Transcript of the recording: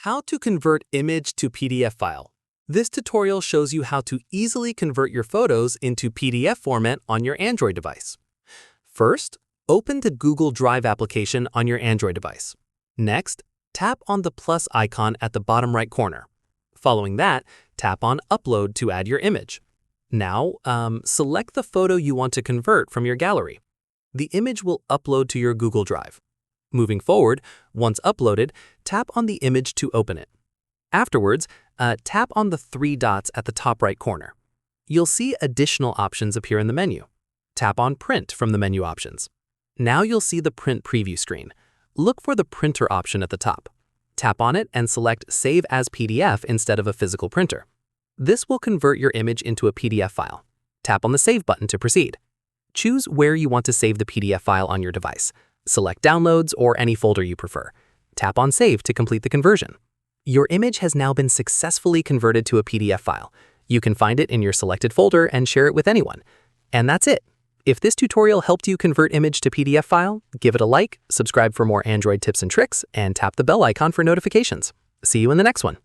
How to convert image to PDF file. This tutorial shows you how to easily convert your photos into PDF format on your Android device. First, open the Google Drive application on your Android device. Next, tap on the plus icon at the bottom right corner. Following that, tap on Upload to add your image. Now, select the photo you want to convert from your gallery. The image will upload to your Google Drive. Moving forward, once uploaded, tap on the image to open it. Afterwards, tap on the three dots at the top right corner. You'll see additional options appear in the menu. Tap on Print from the menu options. Now you'll see the Print preview screen. Look for the printer option at the top. Tap on it and select Save as PDF instead of a physical printer. This will convert your image into a PDF file. Tap on the Save button to proceed. Choose where you want to save the PDF file on your device. Select Downloads or any folder you prefer. Tap on Save to complete the conversion. Your image has now been successfully converted to a PDF file. You can find it in your selected folder and share it with anyone. And that's it. If this tutorial helped you convert image to PDF file, give it a like, subscribe for more Android tips and tricks, and tap the bell icon for notifications. See you in the next one.